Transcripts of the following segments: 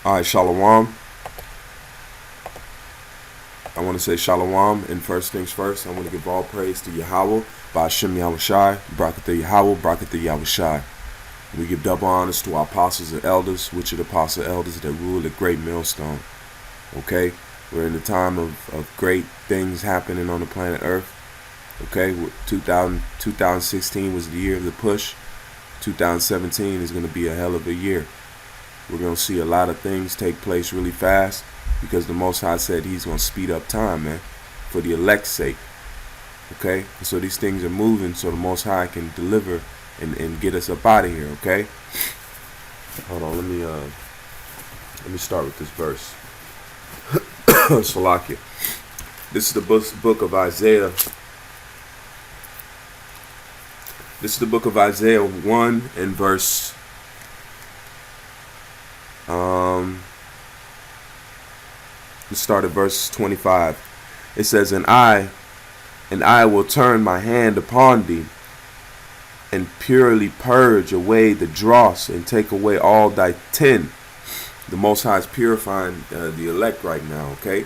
All right, Shalom. I want to say Shalom, and first things first, I want to give all praise to Yahweh, Ba'ashem Yahushai, Barakatah Yahweh, Barakatah Yahushai. We give double honors to our apostles and elders, which are the apostle elders that rule the great millstone. Okay? We're in the time of great things happening on the planet Earth. Okay? 2016 was the year of the push. 2017 is going to be a hell of a year. We're going to see a lot of things take place really fast because the Most High said he's going to speed up time, man, for the elect's sake. Okay? So these things are moving so the Most High can deliver and get us up out of here, okay? Hold on, let me start with this verse. Salakia. This is the book of Isaiah. This is the book of Isaiah 1 and verse let's start at verse 25. It says, and I will turn my hand upon thee, and purely purge away the dross, and take away all thy tin. The Most High is purifying the elect right now, okay?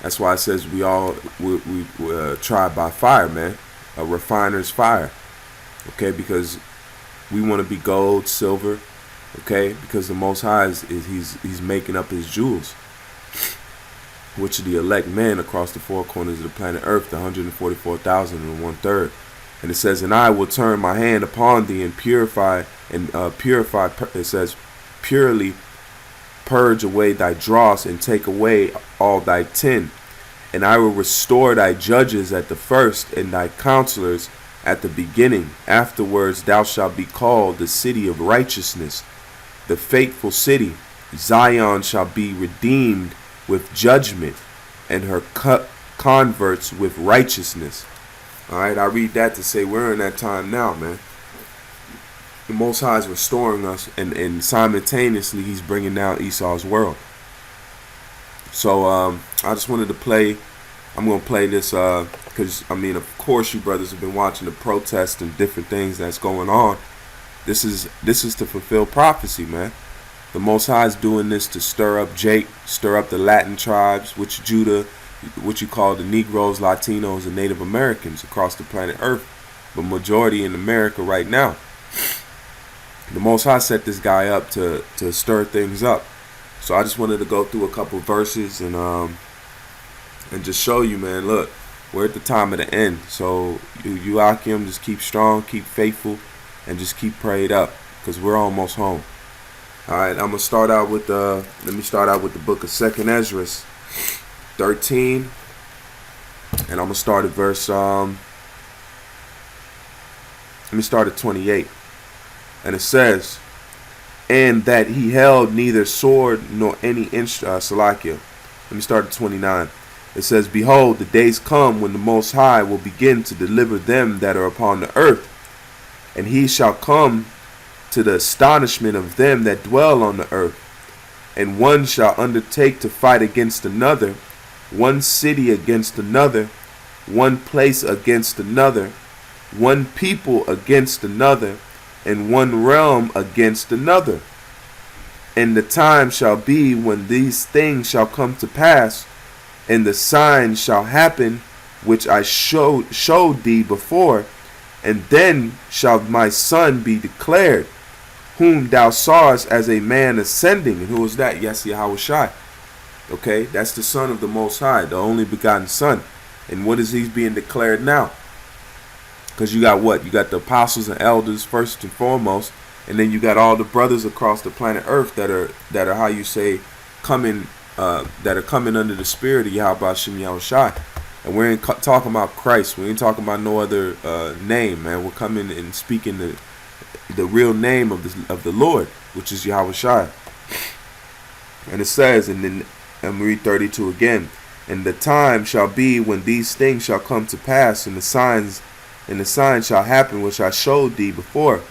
That's why it says we tried by fire, man. A refiner's fire, okay? Because we want to be gold, silver, okay? Because the Most High he's making up his jewels, which are the elect men across the four corners of the planet Earth, the 144,000 and 1/3. And it says, and I will turn my hand upon thee and purify, it says, purely purge away thy dross and take away all thy tin. And I will restore thy judges at the first and thy counselors at the beginning. Afterwards thou shalt be called the city of righteousness, the faithful city. Zion shall be redeemed with judgment, and her converts with righteousness. Alright, I read that to say we're in that time now, man. The Most High is restoring us, and simultaneously he's bringing down Esau's world. So I just wanted to play. I'm going to play this because, I mean, of course you brothers have been watching the protests and different things that's going on. This is to fulfill prophecy, man. The Most High is doing this to stir up the Latin tribes, which Judah, what you call the Negroes, Latinos, and Native Americans across the planet Earth, but majority in America right now. The Most High set this guy up to stir things up. So I just wanted to go through a couple verses and just show you, man, look, we're at the time of the end. So you Akim, just keep strong, keep faithful, and just keep prayed up, because we're almost home. All right, I'm gonna start out with let me start out with the book of 2nd Ezra 13, and I'm gonna start at verse let me start at 28, and it says, and that he held neither sword nor any Salakia. Let me start at 29. It says, behold, the days come when the Most High will begin to deliver them that are upon the earth, and he shall come to the astonishment of them that dwell on the earth. And one shall undertake to fight against another, one city against another, one place against another, one people against another, and one realm against another. And the time shall be when these things shall come to pass, and the signs shall happen which I showed thee before, and then shall my son be declared, whom thou sawest as a man ascending. And who is that? Yes, Yahushai. Okay, that's the Son of the Most High, the only begotten Son. And what is he being declared now? Because you got what? You got the apostles and elders first and foremost, and then you got all the brothers across the planet Earth that are how you say coming under the spirit of Yahweh Shem Yahushai. And we ain't talking about Christ. We ain't talking about no other name, man. We're coming and speaking the real name of the Lord, which is Yahushai. And it says, and then I'm read 32 again. And the time shall be when these things shall come to pass, and the signs shall happen which I showed thee before.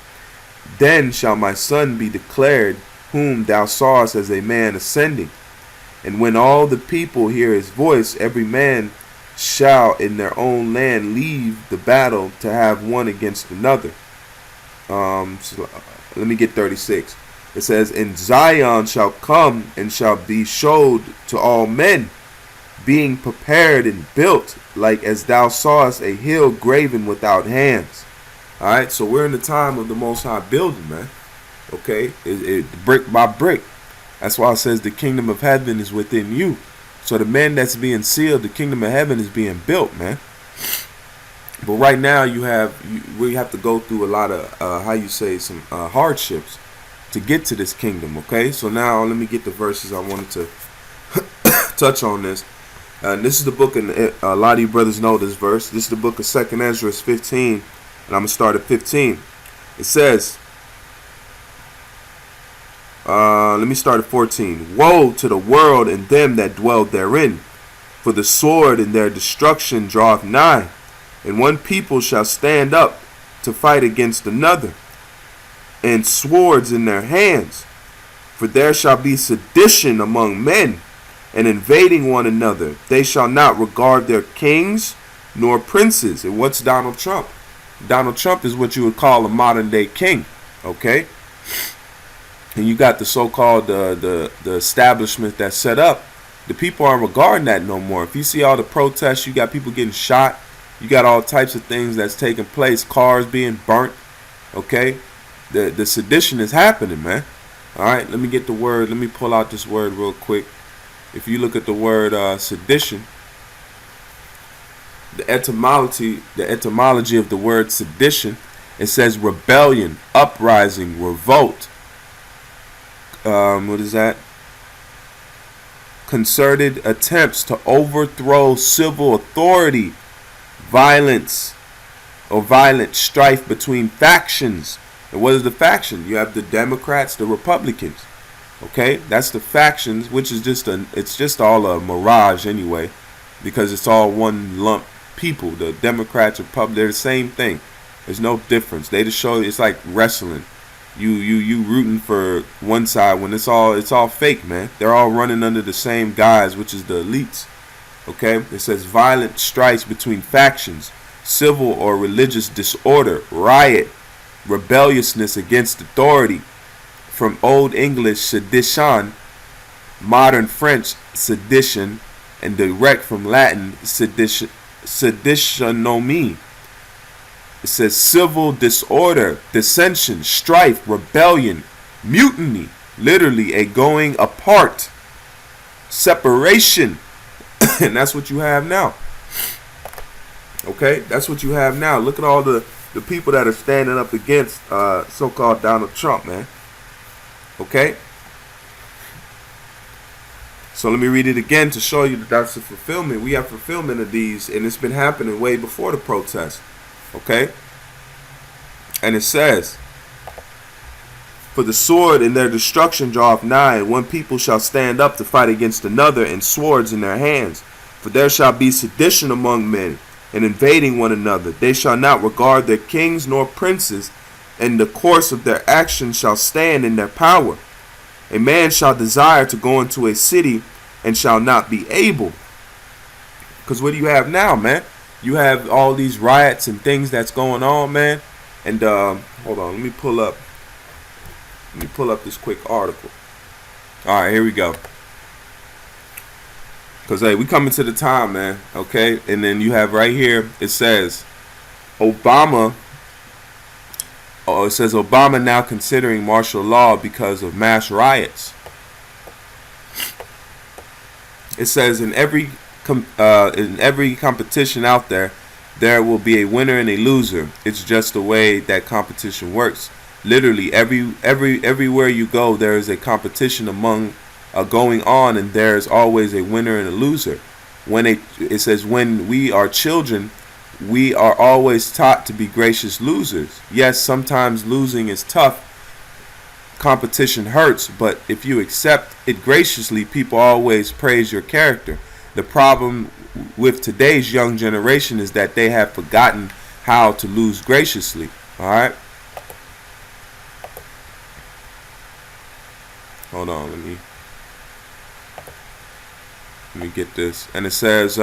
Then shall my son be declared, whom thou sawest as a man ascending. And when all the people hear his voice, every man shall in their own land leave the battle to have one against another. So let me get 36. It says, and Zion shall come and shall be showed to all men, being prepared and built, like as thou sawest a hill graven without hands. All right, so we're in the time of the Most High building, man. Okay, brick by brick. That's why it says the kingdom of heaven is within you. So the man that's being sealed, the kingdom of heaven is being built, man. But right now we have to go through a lot of some hardships to get to this kingdom. Okay, so now let me get the verses I wanted to touch on this. This is the book, and a lot of you brothers know this verse. This is the book of 2nd Ezra 15, and I'm gonna start at 15. It says, let me start at 14. Woe to the world and them that dwell therein, for the sword and their destruction draweth nigh, and one people shall stand up to fight against another, and swords in their hands. For there shall be sedition among men, and invading one another. They shall not regard their kings nor princes. And what's Donald Trump? Donald Trump is what you would call a modern day king. Okay? And you got the so-called the establishment that's set up. The people aren't regarding that no more. If you see all the protests, you got people getting shot. You got all types of things that's taking place. Cars being burnt. Okay? The sedition is happening, man. All right, let me get the word. Let me pull out this word real quick. If you look at the word sedition, the etymology of the word sedition, it says rebellion, uprising, revolt. What is that? Concerted attempts to overthrow civil authority, violence, or violent strife between factions. And what is the faction? You have the Democrats, the Republicans. Okay, that's the factions, which is just all a mirage anyway, because it's all one lump people. The Democrats, Republicans, they're the same thing. There's no difference. They just show it's like wrestling. You rooting for one side when it's all fake, man. They're all running under the same guise, which is the elites. Okay, it says violent strikes between factions, civil or religious disorder, riot, rebelliousness against authority. From Old English sedition, modern French sedition, and direct from Latin seditionomy. It says civil disorder, dissension, strife, rebellion, mutiny, literally a going apart, separation. And that's what you have now. Okay, that's what you have now. Look at all the people that are standing up against so-called Donald Trump, man. Okay, so let me read it again to show you that that's the fulfillment. We have fulfillment of these, and it's been happening way before the protest. Okay, and it says, for the sword and their destruction draweth nigh, and one people shall stand up to fight against another, and swords in their hands. For there shall be sedition among men, and invading one another. They shall not regard their kings nor princes, and the course of their actions shall stand in their power. A man shall desire to go into a city and shall not be able. Because what do you have now, man? You have all these riots and things that's going on, man. And hold on, let me pull up this quick article. All right, here we go. Because hey, we coming to the time, man. Okay, and then you have right here, it says Obama. Oh, it says Obama now considering martial law because of mass riots. It says in every competition out there, there will be a winner and a loser. It's just the way that competition works. Literally, everywhere you go, there is a competition going on, and there is always a winner and a loser. It says when we are children, we are always taught to be gracious losers. Yes, sometimes losing is tough. Competition hurts, but if you accept it graciously, people always praise your character. The problem with today's young generation is that they have forgotten how to lose graciously. All right. Hold on, let me get this. And it says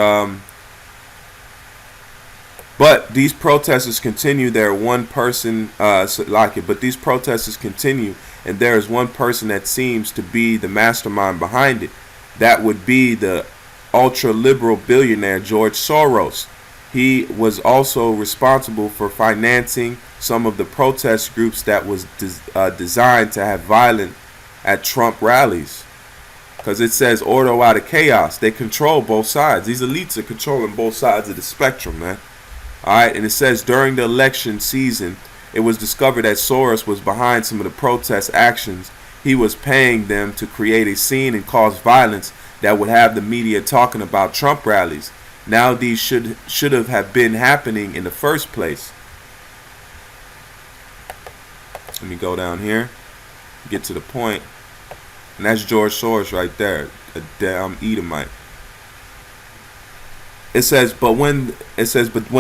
But these protesters continue. They're one person, but these protesters continue, and there is one person that seems to be the mastermind behind it. That would be the ultra-liberal billionaire George Soros. He was also responsible for financing some of the protest groups that was designed to have violence at Trump rallies. Because it says order out of chaos. They control both sides. These elites are controlling both sides of the spectrum, man. Alright, and it says during the election season, it was discovered that Soros was behind some of the protest actions. He was paying them to create a scene and cause violence that would have the media talking about Trump rallies. Now these should have been happening in the first place. Let me go down here, get to the point. And that's George Soros right there, a damn Edomite. It says, but when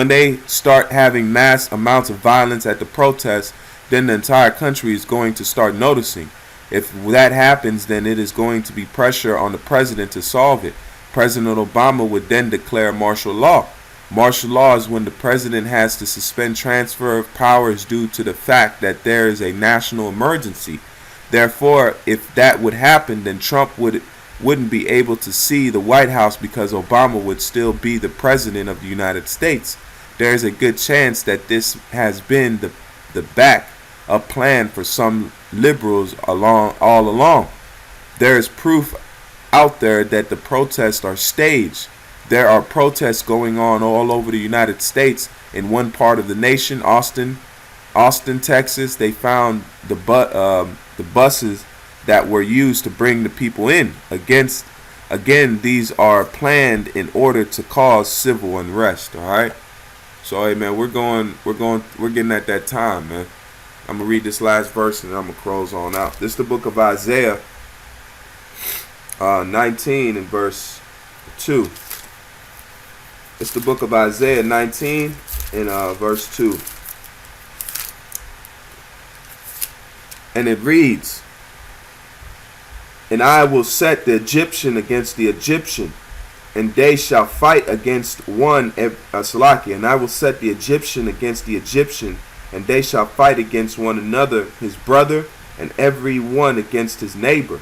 they start having mass amounts of violence at the protests, then the entire country is going to start noticing. If that happens, then it is going to be pressure on the president to solve it. President Obama would then declare martial law. Martial law is when the president has to suspend transfer of powers due to the fact that there is a national emergency. Therefore, if that would happen, then Trump wouldn't be able to see the White House because Obama would still be the president of the United States. There is a good chance that this has been the back-up plan for some liberals all along. There is proof out there that the protests are staged. There are protests going on all over the United States. In one part of the nation, Austin, Texas, they found the buses that were used to bring the people in. Again, these are planned in order to cause civil unrest. All right. So hey man, we're getting at that time, man. I'm gonna read this last verse and I'm gonna close on out. This is the book of Isaiah 19 and verse 2. It's the book of Isaiah 19 and verse 2. And it reads, and I will set the Egyptian against the Egyptian, and they shall fight against one, and I will set the Egyptian against the Egyptian, and they shall fight against one another, his brother, and every one against his neighbor.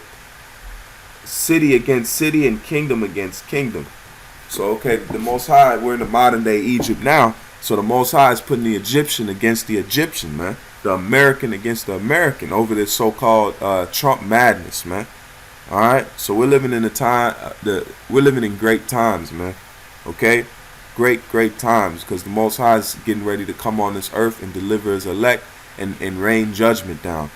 City against city, and kingdom against kingdom. So, okay, the Most High, we're in the modern day Egypt now, so the Most High is putting the Egyptian against the Egyptian, man. The American against the American over this so-called Trump madness, man. All right, so we're living in we're living in great times, man. Okay, great times, because the Most High is getting ready to come on this earth and deliver His elect and rain judgment down.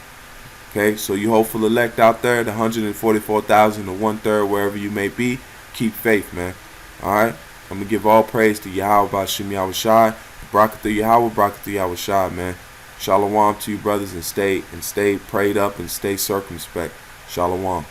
Okay, so you hopeful elect out there, the 144,000 to 1/3, wherever you may be, keep faith, man. All right, I'm gonna give all praise to Yahweh Bashim Yahweh Shai, Barakathu Yahweh, Barakathu Yahweh Shai, man. Shalom to you, brothers, and stay prayed up and stay circumspect. Shalom.